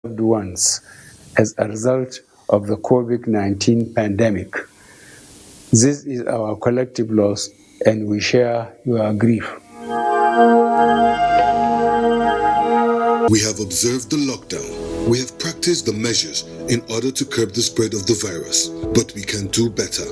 loved ones as a result of the COVID-19 pandemic. This is our collective loss, and we share your grief. We have observed the lockdown. We have practiced the measures in order to curb the spread of the virus, but we can do better.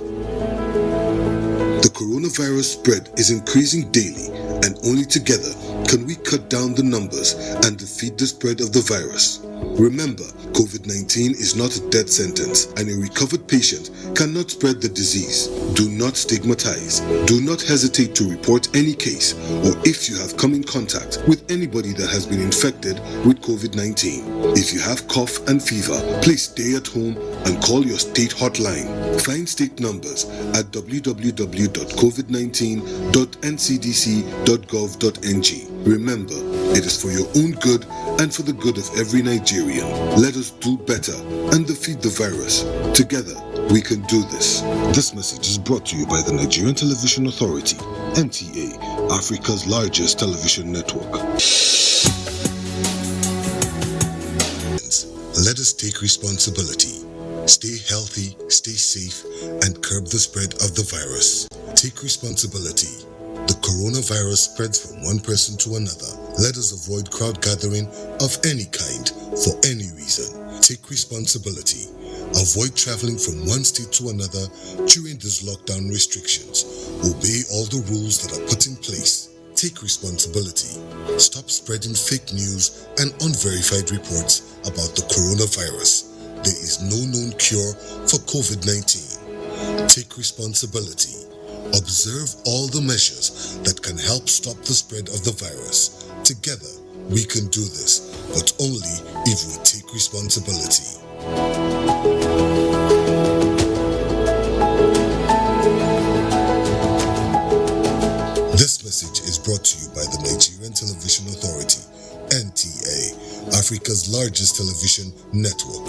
The coronavirus spread is increasing daily, and only together can we cut down the numbers and defeat the spread of the virus. Remember, COVID-19 is not a death sentence, and a recovered patient cannot spread the disease. Do not stigmatize. Do not hesitate to report any case, or if you have come in contact with anybody that has been infected with COVID-19. If you have cough and fever, please stay at home and call your state hotline. Find state numbers at www.covid19.ncdc.gov.ng. Remember, it is for your own good and for the good of every Nigerian. Let us do better and defeat the virus. Together, we can do this. This message is brought to you by the Nigerian Television Authority, NTA, Africa's largest television network. Let us take responsibility. Stay healthy, stay safe, and curb the spread of the virus. Take responsibility. The coronavirus spreads from one person to another. Let us avoid crowd gathering of any kind for any reason. Take responsibility. Avoid traveling from one state to another during these lockdown restrictions. Obey all the rules that are put in place. Take responsibility. Stop spreading fake news and unverified reports about the coronavirus. There is no known cure for COVID-19. Take responsibility. Observe all the measures that can help stop the spread of the virus. Together, we can do this, but only if we take responsibility. This message is brought to you by the Nigerian Television Authority, NTA, Africa's largest television network.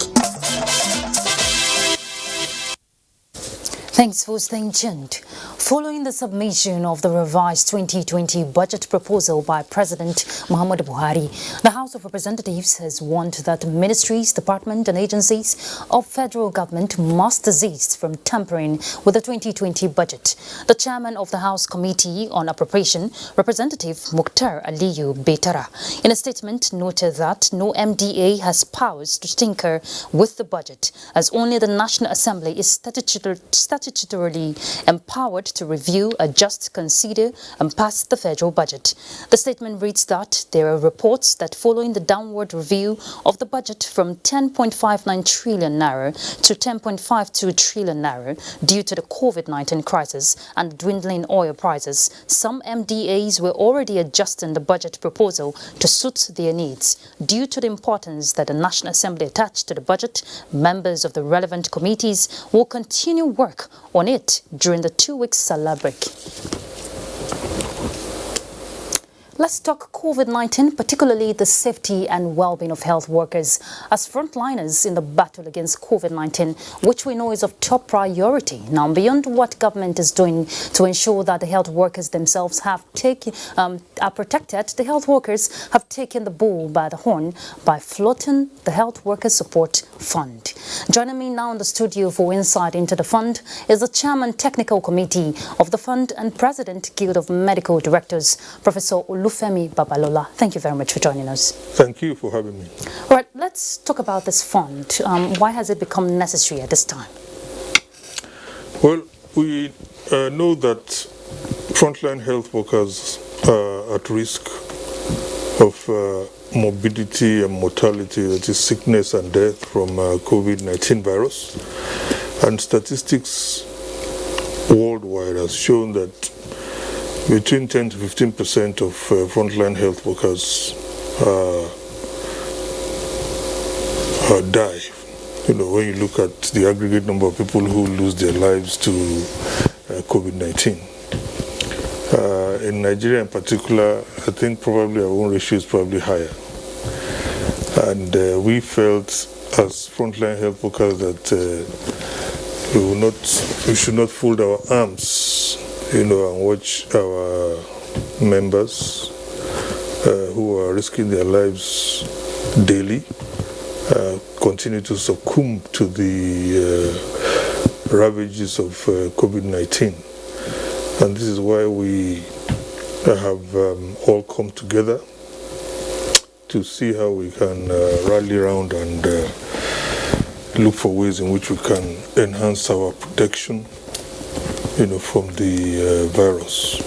Thanks for staying tuned. Following the submission of the revised 2020 budget proposal by President Muhammadu Buhari, the House of Representatives has warned that ministries, departments and agencies of federal government must desist from tampering with the 2020 budget. The chairman of the House Committee on Appropriation, Representative Mukhtar Aliyu Betara, in a statement noted that no MDA has powers to tinker with the budget, as only the National Assembly is statutorily empowered to review, adjust, consider and pass the federal budget. The statement reads that there are reports that following the downward review of the budget from 10.59 trillion naira to 10.52 trillion naira due to the COVID-19 crisis and dwindling oil prices, some MDAs were already adjusting the budget proposal to suit their needs. Due to the importance that the National Assembly attached to the budget, members of the relevant committees will continue work on it during the 2-week Salah break. Let's talk COVID-19, particularly the safety and well-being of health workers as frontliners in the battle against COVID-19, which we know is of top priority. Now, beyond what government is doing to ensure that the health workers themselves are protected, the health workers have taken the bull by the horn by floating the Health Workers Support Fund. Joining me now in the studio for insight into the fund is the Chairman Technical Committee of the fund and President Guild of Medical Directors, Professor Olufemi Babalola. Thank you very much for joining us. Thank you for having me. All right, let's talk about this fund. Why has it become necessary at this time? Well, we know that frontline health workers are at risk of morbidity and mortality, that is sickness and death from COVID-19 virus. And statistics worldwide has shown that between 10 to 15% of frontline health workers die. You know, when you look at the aggregate number of people who lose their lives to COVID-19. In Nigeria in particular, I think probably our own ratio is probably higher. And we felt as frontline health workers that we should not fold our arms, you know, and watch our members who are risking their lives daily continue to succumb to the ravages of COVID-19. And this is why we have all come together to see how we can rally around and look for ways in which we can enhance our protection, from the virus.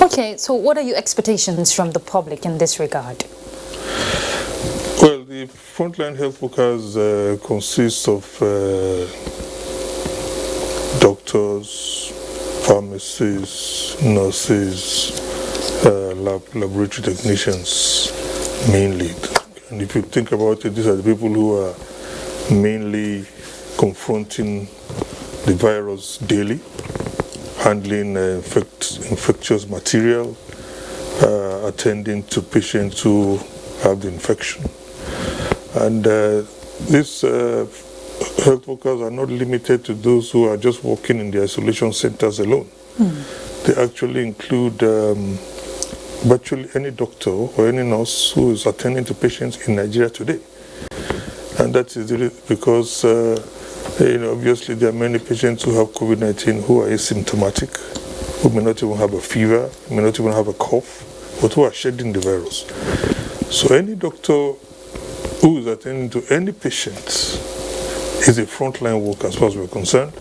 Okay, so what are your expectations from the public in this regard? Well, the frontline health workers consist of doctors, pharmacists, nurses, laboratory technicians, mainly. And if you think about it, these are the people who are mainly confronting the virus daily, handling infectious material, attending to patients who have the infection. And these health workers are not limited to those who are just working in the isolation centers alone. They actually include virtually any doctor or any nurse who is attending to patients in Nigeria today. And that is because obviously there are many patients who have COVID-19 who are asymptomatic, who may not even have a fever, may not even have a cough, but who are shedding the virus. So any doctor who is attending to any patient is a frontline worker as far as we're concerned.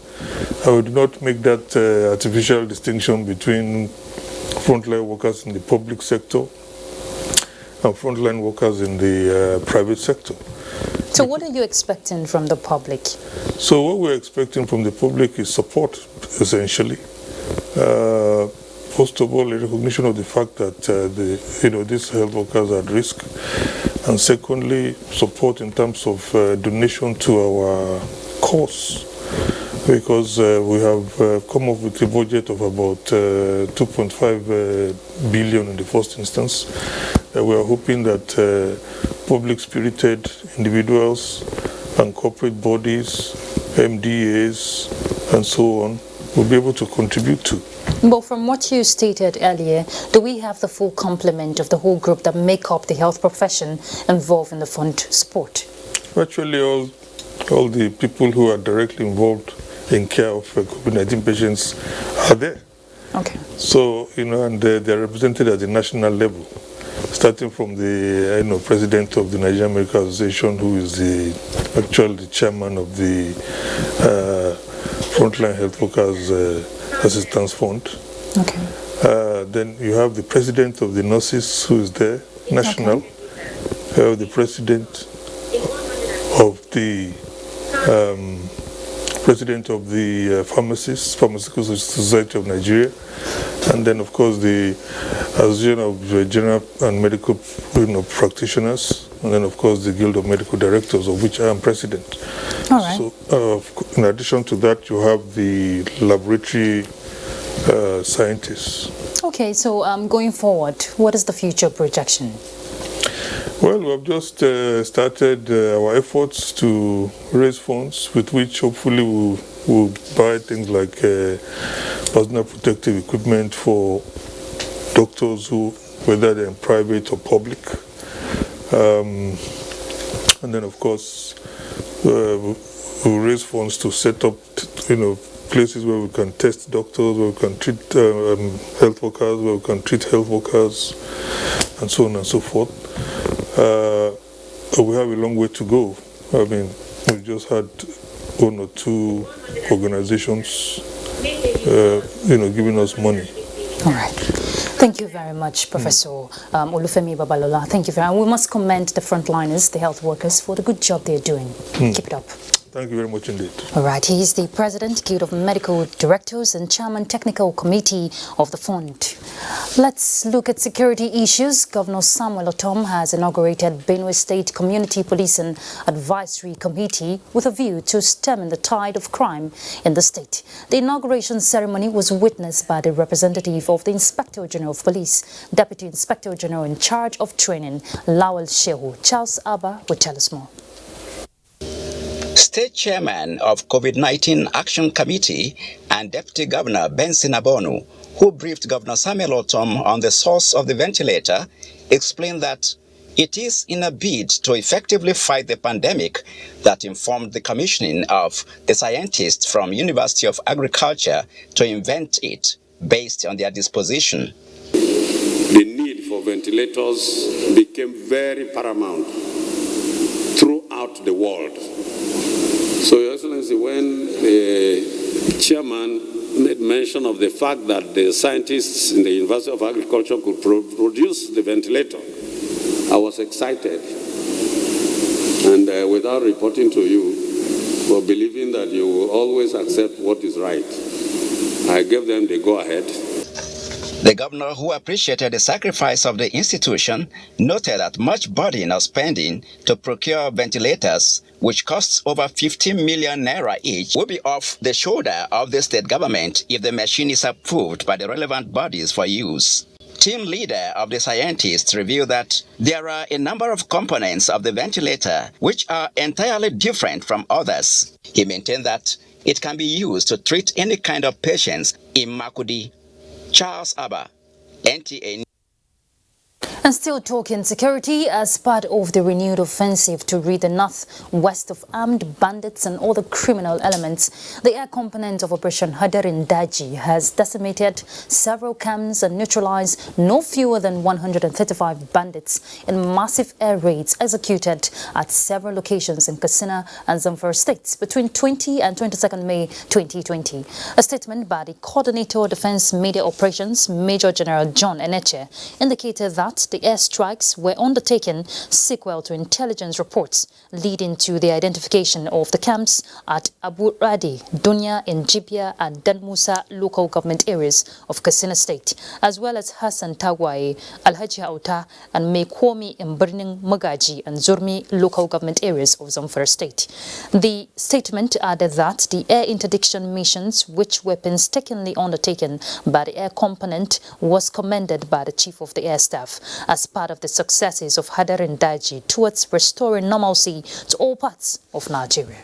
I would not make that artificial distinction between frontline workers in the public sector and frontline workers in the private sector. So what are you expecting from the public? So what we're expecting from the public is support, essentially. First of all, a recognition of the fact that these health workers are at risk, and secondly, support in terms of donation to our cause, because we have come up with a budget of about 2.5 billion in the first instance. We are hoping that public-spirited individuals and corporate bodies, MDAs, and so on, will be able to contribute to. But from what you stated earlier, do we have the full complement of the whole group that make up the health profession involved in the fund support? Virtually all the people who are directly involved in care of COVID-19 patients are there. Okay. So, and they're represented at the national level, starting from the president of the Nigerian Medical Association, who is actually the chairman of the Frontline Health Workers Assistance Fund. Okay. Then you have the president of the nurses, who is there, national. Okay. You have the president of the Pharmaceutical Society of Nigeria, and then of course the Association of General and Medical Practitioners, and then of course the Guild of Medical Directors, of which I am president. All right. So in addition to that, you have the laboratory scientists. Okay, so going forward, what is the future projection? Well, we have just started our efforts to raise funds with which hopefully we'll buy things like personal protective equipment for doctors whether they're in private or public. And then, of course, we'll raise funds to set up, places where we can test doctors, where we can treat health workers, where we can treat health workers, and so on and so forth. We have a long way to go. I mean, we just had one or two organizations, giving us money. All right. Thank you very much, Professor Olufemi Babalola. Thank you very much. We must commend the frontliners, the health workers, for the good job they're doing. Keep it up. Thank you very much indeed. All right, he is the President, Guild of Medical Directors and Chairman Technical Committee of the Fund. Let's look at security issues. Governor Samuel Otom has inaugurated Benue State Community Policing Advisory Committee with a view to stemming the tide of crime in the state. The inauguration ceremony was witnessed by the representative of the Inspector General of Police, Deputy Inspector General in charge of training, Lawal Shehu. Charles Abba will tell us more. State Chairman of COVID-19 Action Committee and Deputy Governor Benson Abonu, who briefed Governor Samuel Otom on the source of the ventilator, explained that It is in a bid to effectively fight the pandemic that informed the commissioning of the scientists from University of Agriculture to invent it based on their disposition. The need for ventilators became very paramount throughout the world. So, Your Excellency, when the chairman made mention of the fact that the scientists in the University of Agriculture could produce the ventilator, I was excited. And without reporting to you, for believing that you will always accept what is right, I gave them the go-ahead. The governor, who appreciated the sacrifice of the institution, noted that much burden of spending to procure ventilators, which costs over 50 million naira each, will be off the shoulder of the state government if the machine is approved by the relevant bodies for use. Team leader of the scientists revealed that there are a number of components of the ventilator which are entirely different from others. He maintained that it can be used to treat any kind of patients in Makudi. Charles Abba, NTA. And still talking security, as part of the renewed offensive to rid the north-west of armed bandits and other criminal elements, the air component of Operation Hadarin Daji has decimated several camps and neutralized no fewer than 135 bandits in massive air raids executed at several locations in Katsina and Zamfara states between 20 and 22nd May 2020. A statement by the Coordinator of Defense Media Operations, Major General John Eneche, indicated that the airstrikes were undertaken sequel to intelligence reports leading to the identification of the camps at Abu Radi, Dunya, Njibia and Dan Musa local government areas of Katsina State, as well as Hassan Tagwai, Alhaji Auta and Mekwomi in Birning Magaji and Zurmi local government areas of Zamfara State. The statement added that the air interdiction missions, which were painstakingly undertaken by the air component, was commended by the Chief of the Air Staff as part of the successes of Hadarin Daji towards restoring normalcy to all parts of Nigeria.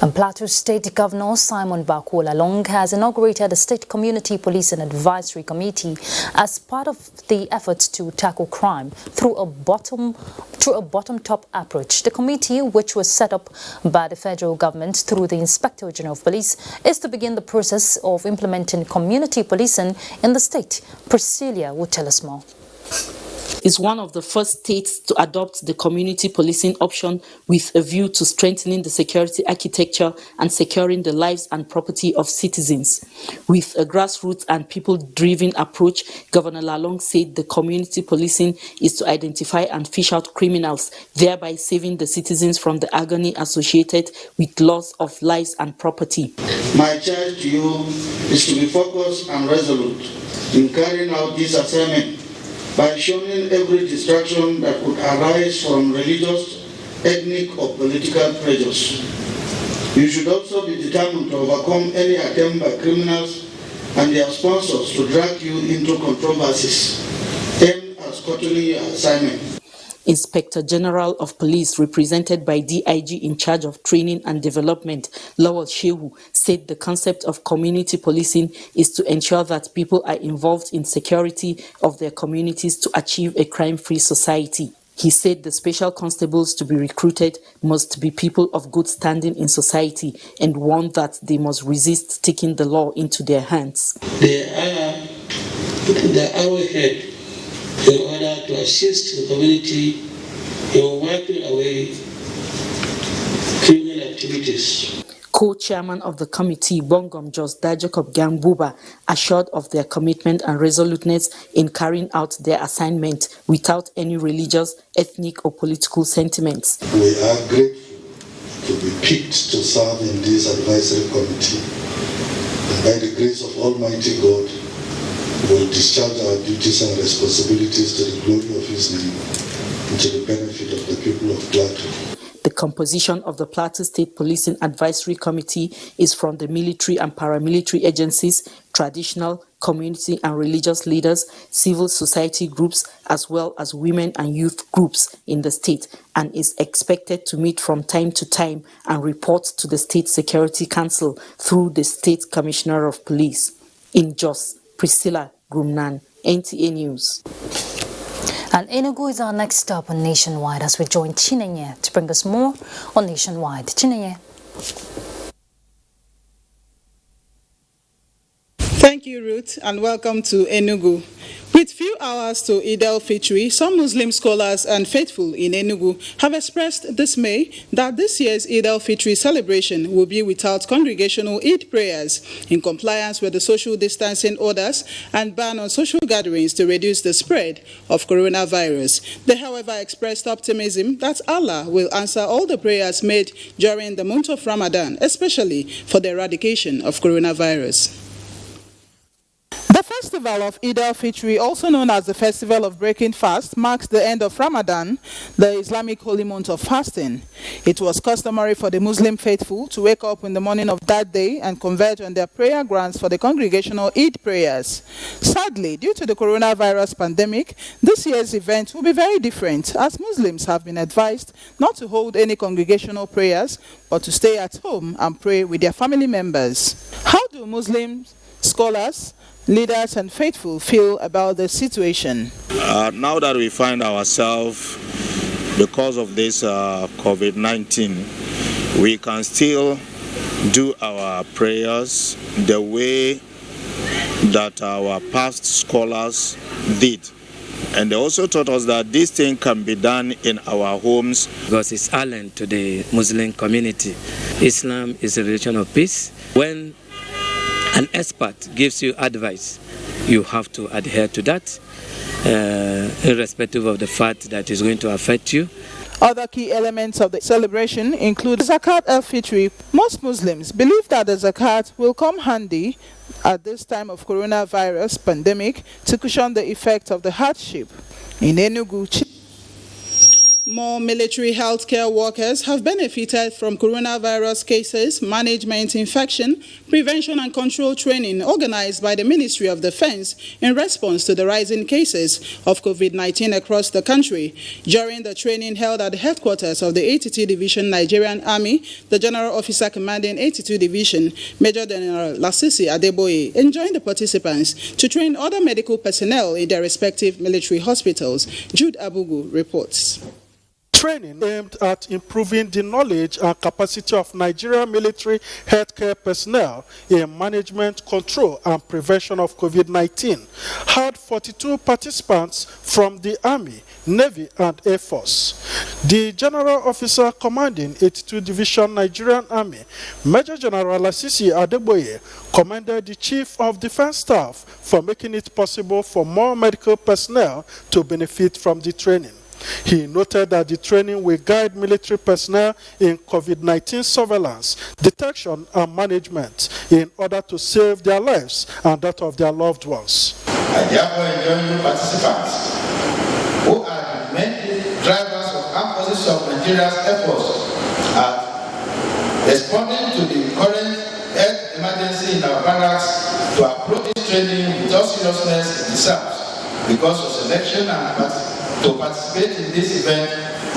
And Plateau State Governor Simon Bakola Long has inaugurated the State Community Policing Advisory Committee as part of the efforts to tackle crime through a bottom-top approach. The committee, which was set up by the federal government through the Inspector General of Police, is to begin the process of implementing community policing in the state. Priscilla will tell us more. Is one of the first states to adopt the community policing option with a view to strengthening the security architecture and securing the lives and property of citizens. With a grassroots and people-driven approach, Governor Lalong said the community policing is to identify and fish out criminals, thereby saving the citizens from the agony associated with loss of lives and property. My charge to you is to be focused and resolute in carrying out this assignment by shunning every distraction that could arise from religious, ethnic, or political pressures. You should also be determined to overcome any attempt by criminals and their sponsors to drag you into controversies aimed at curtailing your assignment. Inspector General of Police, represented by DIG in charge of training and development, Lawal Shehu, said the concept of community policing is to ensure that people are involved in security of their communities to achieve a crime-free society. He said the special constables to be recruited must be people of good standing in society and warned that they must resist taking the law into their hands. They are the arrowhead in order to assist the community in wiping away criminal activities. Co-chairman of the committee, Bongom Jos Jacob Gambuba, assured of their commitment and resoluteness in carrying out their assignment without any religious, ethnic or political sentiments. We are grateful to be picked to serve in this advisory committee. And by the grace of Almighty God, we will discharge our duties and responsibilities to the glory of His name and to the benefit of the people of Plateau. The composition of the Plateau State Policing Advisory Committee is from the military and paramilitary agencies, traditional, community and religious leaders, civil society groups, as well as women and youth groups in the state, and is expected to meet from time to time and report to the State Security Council through the State Commissioner of Police. In Jos, Priscilla Grumnan, NTA News. And Enugu is our next stop on Nationwide as we join Chinenye to bring us more on Nationwide. Chinenye. Thank you, Ruth, and welcome to Enugu. With few hours to Eid-el-Fitr, some Muslim scholars and faithful in Enugu have expressed dismay that this year's Eid-el-Fitr celebration will be without congregational Eid prayers in compliance with the social distancing orders and ban on social gatherings to reduce the spread of coronavirus. They, however, expressed optimism that Allah will answer all the prayers made during the month of Ramadan, especially for the eradication of coronavirus. The festival of Eid-el-Fitr, also known as the Festival of Breaking Fast, marks the end of Ramadan, the Islamic holy month of fasting. It was customary for the Muslim faithful to wake up in the morning of that day and converge on their prayer grounds for the congregational Eid prayers. Sadly, due to the coronavirus pandemic, this year's event will be very different, as Muslims have been advised not to hold any congregational prayers, but to stay at home and pray with their family members. How do Muslims, scholars, leaders and faithful feel about the situation? Now that we find ourselves, because of this COVID-19, we can still do our prayers the way that our past scholars did. And they also taught us that this thing can be done in our homes. Because it's alien to the Muslim community. Islam is a religion of peace. When an expert gives you advice, you have to adhere to that, irrespective of the fact that it's going to affect you. Other key elements of the celebration include Zakat al-Fitr. Most Muslims believe that the Zakat will come handy at this time of coronavirus pandemic to cushion the effect of the hardship. In Enugu, more military healthcare workers have benefited from coronavirus cases, management, infection, prevention and control training organized by the Ministry of Defense in response to the rising cases of COVID-19 across the country. During the training held at the headquarters of the 82 Division Nigerian Army, the General Officer commanding 82 Division, Major General Lasisi Adeboye, enjoined the participants to train other medical personnel in their respective military hospitals. Jude Abugu reports. Training aimed at improving the knowledge and capacity of Nigerian military healthcare personnel in management, control, and prevention of COVID-19 had 42 participants from the Army, Navy, and Air Force. The General Officer commanding 82 Division Nigerian Army, Major General Lasisi Adeboye, commended the Chief of Defense Staff for making it possible for more medical personnel to benefit from the training. He noted that the training will guide military personnel in COVID-19 surveillance, detection, and management in order to save their lives and that of their loved ones. I therefore enjoin you participants who are the main drivers of armed forces of Nigeria's efforts at responding to the current health emergency in our barracks to approach this training with all seriousness it deserves, because of selection and to participate in this event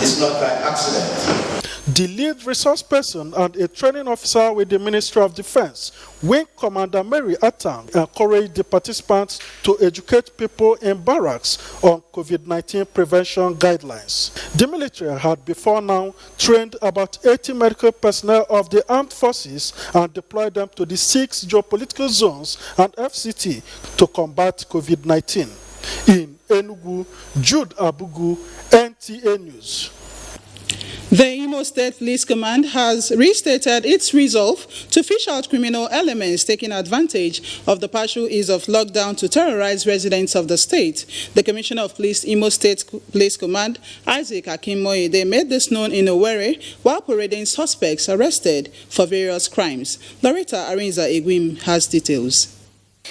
is not by accident. The lead resource person and a training officer with the Ministry of Defense, Wing Commander Mary Atang, encouraged the participants to educate people in barracks on COVID-19 prevention guidelines. The military had before now trained about 80 medical personnel of the armed forces and deployed them to the 6 geopolitical zones and FCT to combat COVID-19. In Enugu, Jude Abugu, NTA News. The Imo State Police Command has restated its resolve to fish out criminal elements taking advantage of the partial ease of lockdown to terrorize residents of the state. The Commissioner of Police, Imo State Police Command, Isaac Akinmoye, made this known in Owerri while parading suspects arrested for various crimes. Loretta Arinza Egwim has details.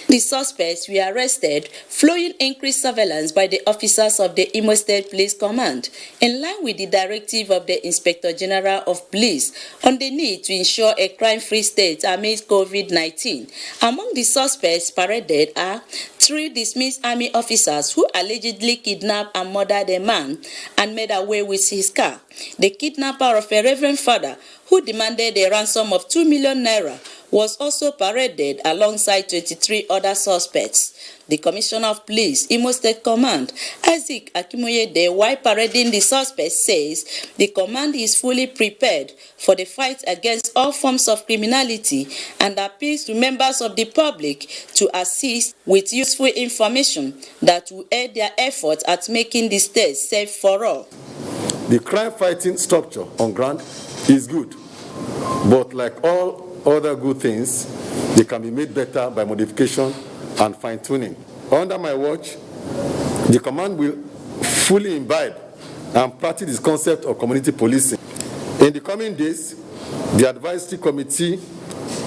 The suspects were arrested following increased surveillance by the officers of the Imo State Police Command, in line with the directive of the Inspector General of Police on the need to ensure a crime-free state amidst COVID-19. Among the suspects paraded are 3 dismissed army officers who allegedly kidnapped and murdered a man and made away with his car, the kidnapper of a reverend father who demanded a ransom of 2 million naira, was also paraded alongside 23 other suspects. The Commissioner of Police, Imo State Command, Isaac Akimoyede, while parading the suspects, says the command is fully prepared for the fight against all forms of criminality and appeals to members of the public to assist with useful information that will aid their efforts at making the state safe for all. The crime-fighting structure on ground is good, but like all other good things, they can be made better by modification and fine-tuning. Under my watch, the command will fully imbibe and practice this concept of community policing. In the coming days, the advisory committee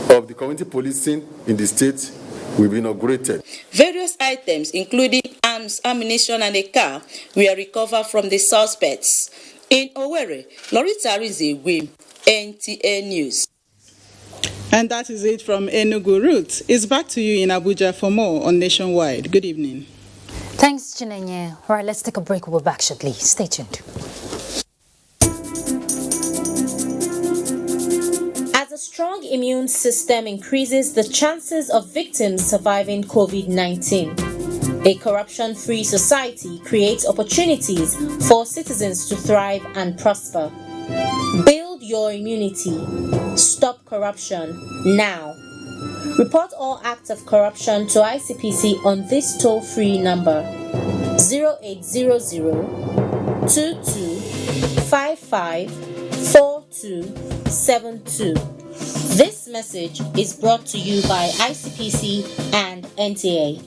of the community policing in the state will be inaugurated. Various items, including arms, ammunition, and a car, were recovered from the suspects. In Owerri, Lorita Rizegwe, NTA News. And that is it from Enugu Route. It's back to you in Abuja for more on Nationwide. Good evening. Thanks, Chinenye. All right, let's take a break. We'll be back shortly. Stay tuned. As a strong immune system increases the chances of victims surviving COVID-19, a corruption-free society creates opportunities for citizens to thrive and prosper. Build your immunity. Stop corruption now. Report all acts of corruption to ICPC on this toll-free number 0800 2255 4272. This message is brought to you by ICPC and NTA.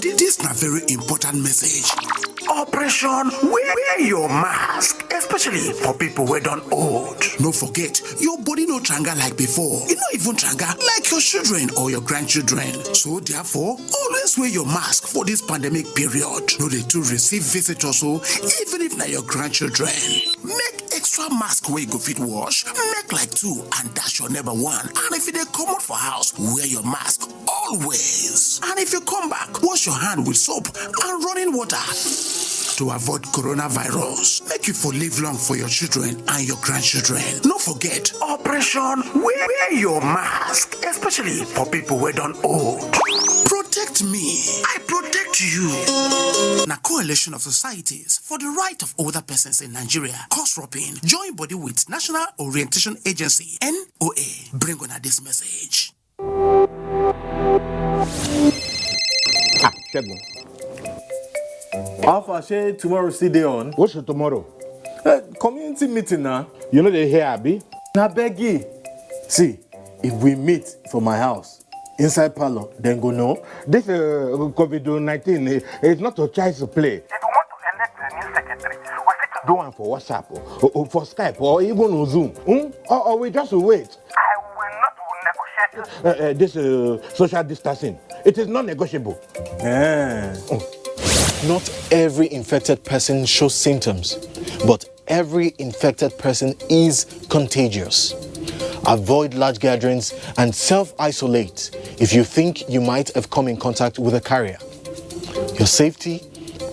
This is a very important message. Operation Wear Your Mask, especially for people who don't old. No forget, your body no tranga like before. You not even tranga like your children or your grandchildren. So therefore, always wear your mask for this pandemic period. No they to receive visitors, so even if not your grandchildren. Make extra mask where you go fit wash, make like 2 and dash your neighbor 1. And if they come out for house, wear your mask always. And if you come back, wash your hand with soap and running water to avoid coronavirus. Make you for live long for your children and your grandchildren. No forget, Operation Wear Your Mask, especially for people who don't old. Protect me, I protect you. Na coalition of societies for the right of older persons in Nigeria, COSROPIN, join body with National Orientation Agency, NOA, bring on this message. Alpha, say tomorrow still day on. What's your tomorrow? Community meeting now. You know they hear Abi? Now beggy. See, if we meet for my house, inside parlor, then go no. This COVID-19 is not a child's play. If you want to elect a new secretary, we fit do one for WhatsApp or for Skype or even on Zoom. Or we just wait. I will not negotiate this social distancing. It is not negotiable. Not every infected person shows symptoms, but every infected person is contagious. Avoid large gatherings and self-isolate if you think you might have come in contact with a carrier. Your safety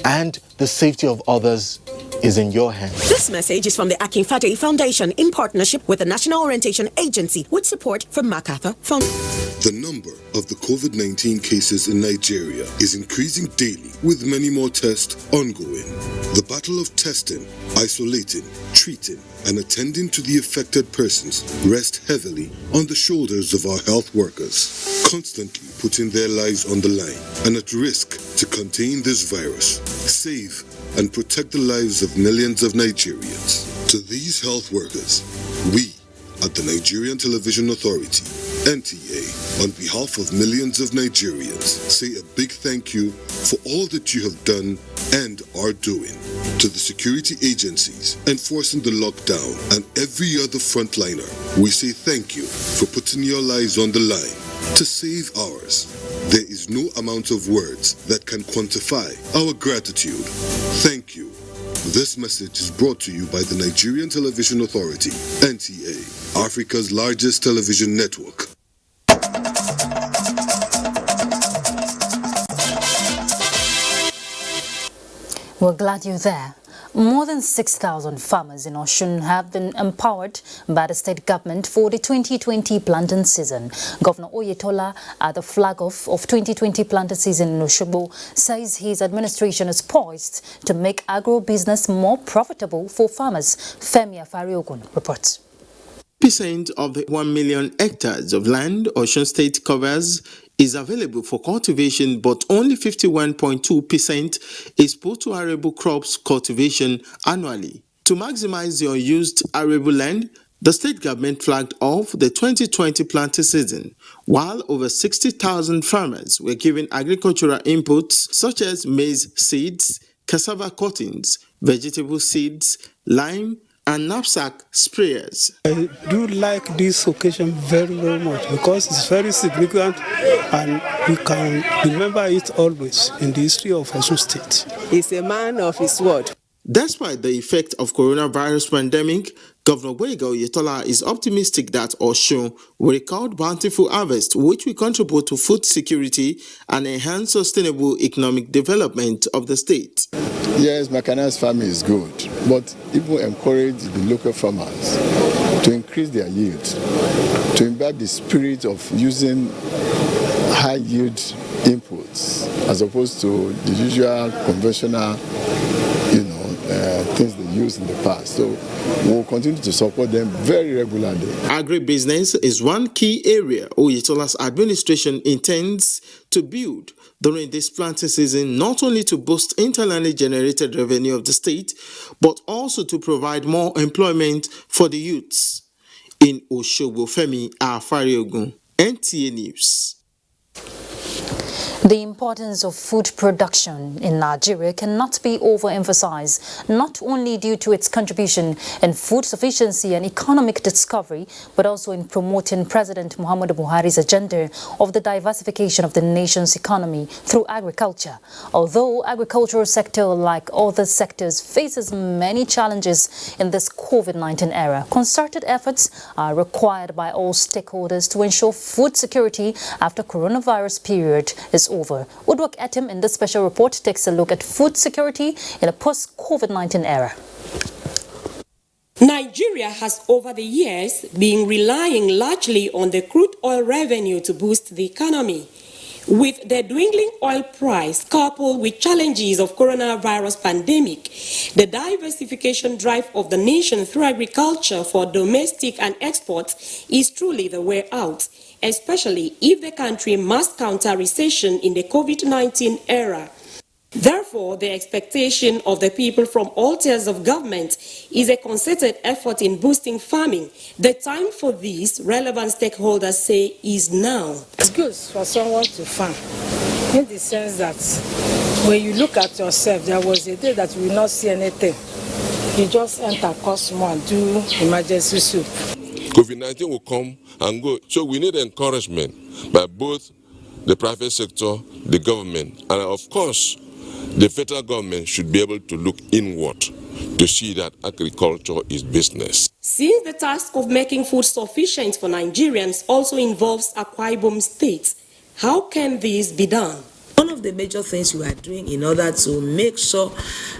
and the safety of others is in your hands. This message is from the Akinfade Foundation in partnership with the National Orientation Agency with support from MacArthur Foundation. The number of the COVID-19 cases in Nigeria is increasing daily with many more tests ongoing. The battle of testing, isolating, treating, and attending to the affected persons rests heavily on the shoulders of our health workers, constantly putting their lives on the line and at risk to contain this virus, save and protect the lives of millions of Nigerians. To these health workers, we at the Nigerian Television Authority, NTA, on behalf of millions of Nigerians, say a big thank you for all that you have done and are doing. To the security agencies enforcing the lockdown and every other frontliner, we say thank you for putting your lives on the line to save ours. There is no amount of words that can quantify our gratitude. Thank you. This message is brought to you by the Nigerian Television Authority, NTA, Africa's largest television network. We're glad you're there. More than 6,000 farmers in Osun have been empowered by the state government for the 2020 planting season. Governor Oyetola, at the flag off of 2020 planting season in Osogbo, says his administration is poised to make agro-business more profitable for farmers. Femi Afariogun reports. % of the 1 million hectares of land Osun State covers is available for cultivation, but only 51.2% is put to arable crops cultivation annually. To maximize the unused arable land, the state government flagged off the 2020 planting season, while over 60,000 farmers were given agricultural inputs such as maize seeds, cassava cuttings, vegetable seeds, lime, and knapsack sprayers. I do like this occasion very, very much because it's very significant and we can remember it always in the history of Osun State. He's a man of his word. Despite the effect of coronavirus pandemic, Governor Oyetola is optimistic that Osun will record bountiful harvest, which will contribute to food security and enhance sustainable economic development of the state. Yes, mechanized farming is good, but people encourage the local farmers to increase their yield, to imbibe the spirit of using high yield inputs as opposed to the usual conventional things they used in the past. So we'll continue to support them very regularly. Agribusiness is one key area Oyetola's administration intends to build during this planting season, not only to boost internally generated revenue of the state, but also to provide more employment for the youths. In Osogbo, Femi Afariogun, NTA News. The importance of food production in Nigeria cannot be overemphasized, not only due to its contribution in food sufficiency and economic discovery, but also in promoting President Muhammadu Buhari's agenda of the diversification of the nation's economy through agriculture. Although agricultural sector, like other sectors, faces many challenges in this COVID-19 era, concerted efforts are required by all stakeholders to ensure food security after coronavirus period is over. Udwak Etim in this special report takes a look at food security in a post-COVID-19 era. Nigeria has over the years been relying largely on the crude oil revenue to boost the economy. With the dwindling oil price coupled with challenges of coronavirus pandemic, the diversification drive of the nation through agriculture for domestic and exports is truly the way out, especially if the country must counter recession in the COVID-19 era. Therefore, the expectation of the people from all tiers of government is a concerted effort in boosting farming. The time for this, relevant stakeholders say, is now. It's good for someone to farm, in the sense that when you look at yourself, there was a day that you will not see anything. You just enter Cosmo and do emergency soup. COVID-19 will come and go, so we need encouragement by both the private sector, the government, and of course, the federal government should be able to look inward to see that agriculture is business. Since the task of making food sufficient for Nigerians also involves Akwa Ibom State, how can this be done? One of the major things we are doing in order to make sure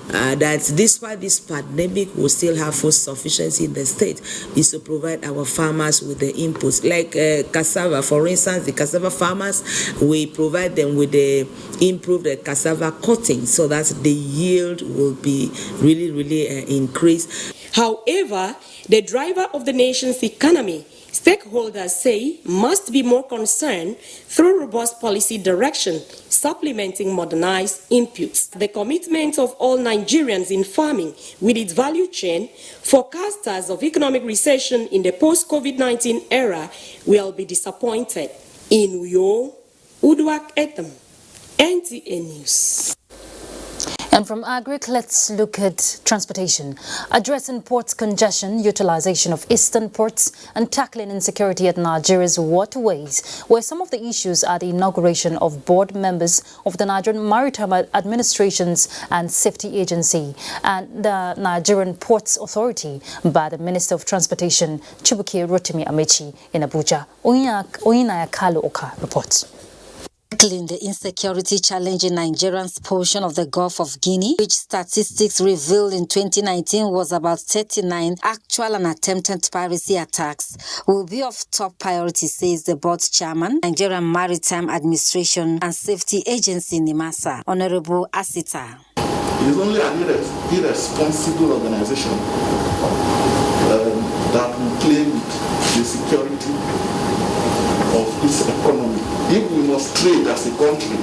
that despite this pandemic, we still have food sufficiency in the state is to provide our farmers with the inputs. Like cassava, for instance, the cassava farmers, we provide them with the improved cassava cutting so that the yield will be really increased. However, the driver of the nation's economy, stakeholders say, must be more concerned through robust policy direction, supplementing modernized inputs. The commitment of all Nigerians in farming with its value chain, forecasters of economic recession in the post-COVID-19 era will be disappointed. In Uyo, Udwak Etam, NTA News. And from agric, let's look at transportation. Addressing ports congestion, utilization of eastern ports, and tackling insecurity at Nigeria's waterways were some of the issues at the inauguration of board members of the Nigerian Maritime Administrations and Safety Agency and the Nigerian Ports Authority by the Minister of Transportation, Chibuike Rotimi Amechi, in Abuja. Oyinaya Kalu Oka reports. Tackling the insecurity challenge in Nigerian's portion of the Gulf of Guinea, which statistics revealed in 2019 was about 39 actual and attempted piracy attacks, will be of top priority, says the board's chairman, Nigerian Maritime Administration and Safety Agency, NIMASA, Honorable Asita. It is only an irresponsible organization that will play with the security of its economy. If we must trade as a country,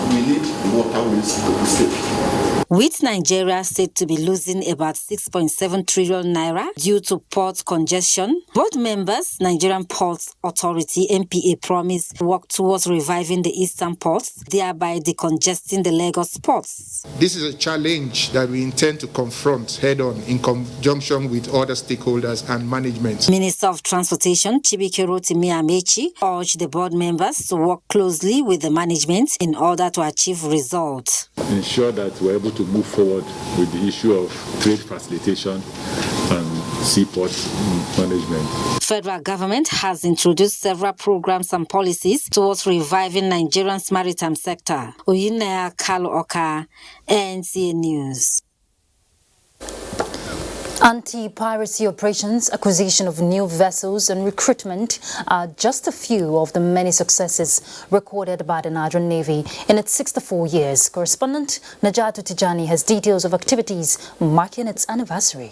we need the waterways to be safe. With Nigeria said to be losing about 6.7 trillion naira due to port congestion, board members, Nigerian Ports Authority (NPA), promised to work towards reviving the eastern ports, thereby decongesting the Lagos ports. This is a challenge that we intend to confront head-on in conjunction with other stakeholders and management. Minister of Transportation Chibike Rotimi Amechi urged the board members to work closely with the management in order to achieve results. Ensure that we're able to move forward with the issue of trade facilitation and seaport management. Federal government has introduced several programs and policies towards reviving Nigeria's maritime sector. Oyinaya Kalu-Oka, NTA News. Anti-piracy operations, acquisition of new vessels and recruitment are just a few of the many successes recorded by the Nigerian Navy in its 64 years. Correspondent Najatu Tijani has details of activities marking its anniversary.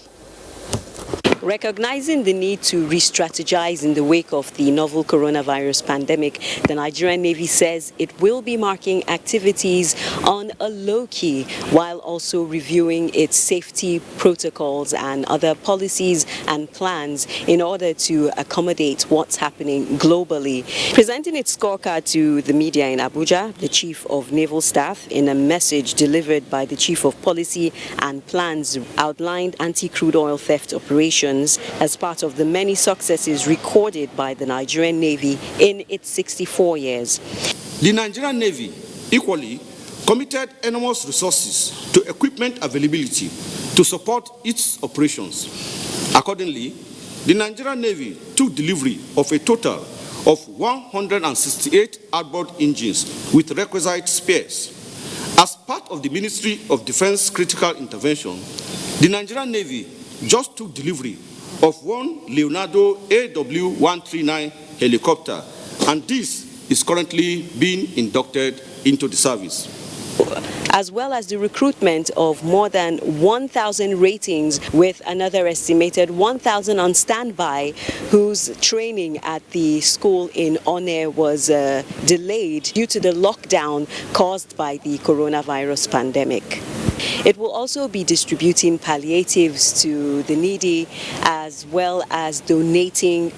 Recognizing the need to re-strategize in the wake of the novel coronavirus pandemic, the Nigerian Navy says it will be marking activities on a low-key while also reviewing its safety protocols and other policies and plans in order to accommodate what's happening globally. Presenting its scorecard to the media in Abuja, the Chief of Naval Staff, in a message delivered by the Chief of Policy and Plans, outlined anti-crude oil theft operations as part of the many successes recorded by the Nigerian Navy in its 64 years. The Nigerian Navy equally committed enormous resources to equipment availability to support its operations. Accordingly, the Nigerian Navy took delivery of a total of 168 outboard engines with requisite spares. As part of the Ministry of Defense Critical Intervention, the Nigerian Navy just took delivery of one Leonardo AW139 helicopter, and this is currently being inducted into the service. As well as the recruitment of more than 1,000 ratings, with another estimated 1,000 on standby, whose training at the school in One was delayed due to the lockdown caused by the coronavirus pandemic. It will also be distributing palliatives to the needy, as well as donating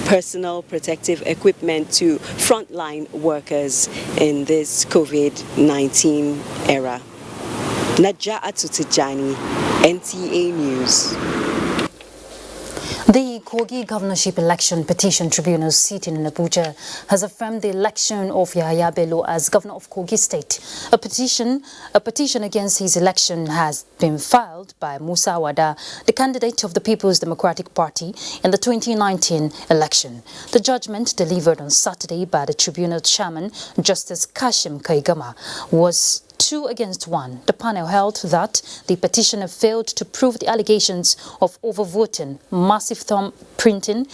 personal protective equipment to frontline workers in this COVID-19 era. Najatu Tijani, NTA News. The Kogi Governorship Election Petition Tribunal sitting in Abuja has affirmed the election of Yahaya Bello as Governor of Kogi State. A petition against his election has been filed by Musa Wada, the candidate of the People's Democratic Party in the 2019 election. The judgment delivered on Saturday by the tribunal chairman, Justice Kashim Kaigama, was 2-1. The panel held that the petitioner failed to prove the allegations of overvoting, massive thumb printing,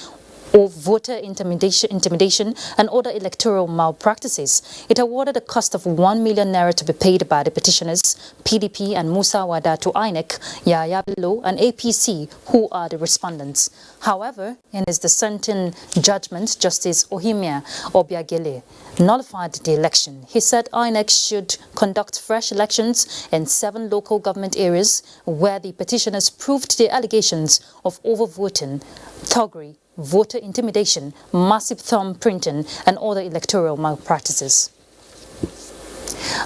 or voter intimidation and other electoral malpractices. It awarded a cost of 1 million naira to be paid by the petitioners, PDP and Musa Wada, to INEC, Yahaya Bello and APC, who are the respondents. However, in his dissenting judgment, Justice Ohimia Obiagele nullified the election. He said INEC should conduct fresh elections in 7 local government areas where the petitioners proved the allegations of overvoting, thuggery, voter intimidation, massive thumb printing and other electoral malpractices.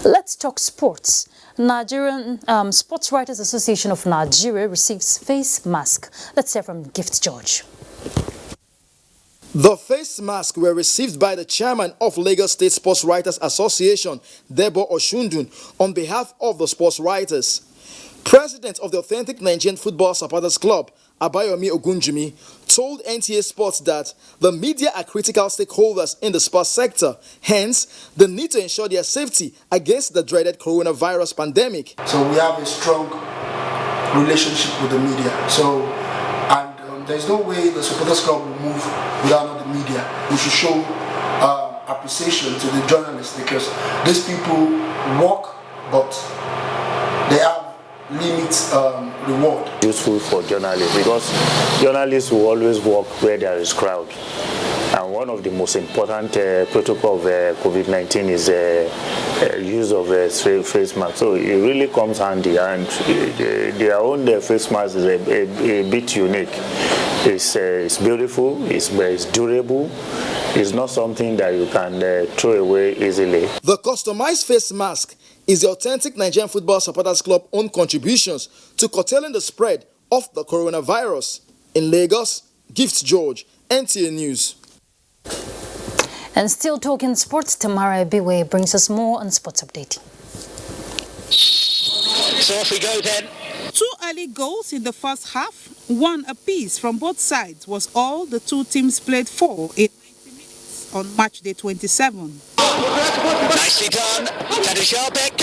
Let's talk sports. Nigerian Sports Writers Association of Nigeria receives face mask. Let's hear from Gift George. The face masks were received by the chairman of Lagos State Sports Writers Association, Debo Oshundun, on behalf of the sports writers. President of the Authentic Nigerian Football Supporters Club, Abayomi Ogunjimi, told NTA Sports that the media are critical stakeholders in the sports sector, hence the need to ensure their safety against the dreaded coronavirus pandemic. So we have a strong relationship with the media. So, and there's no way the supporters club will move without the media. We should show appreciation to the journalists because these people work, but they have limits reward. Useful for journalists because journalists will always work where there is crowd. And one of the most important protocol of COVID-19 is use of face mask. So it really comes handy, and their own face mask is a bit unique. It's beautiful, it's durable, it's not something that you can throw away easily. The customized face mask is the authentic Nigerian Football Supporters Club own contributions to curtailing the spread of the coronavirus. In Lagos, Gift George, NTA News. And still talking sports, Tamara Ebiwe brings us more on sports update. So off we go then. 2 early goals in the first half, one apiece from both sides was all the two teams played for in 90 minutes on match day 27. Nicely done, Daddy Sharbeck.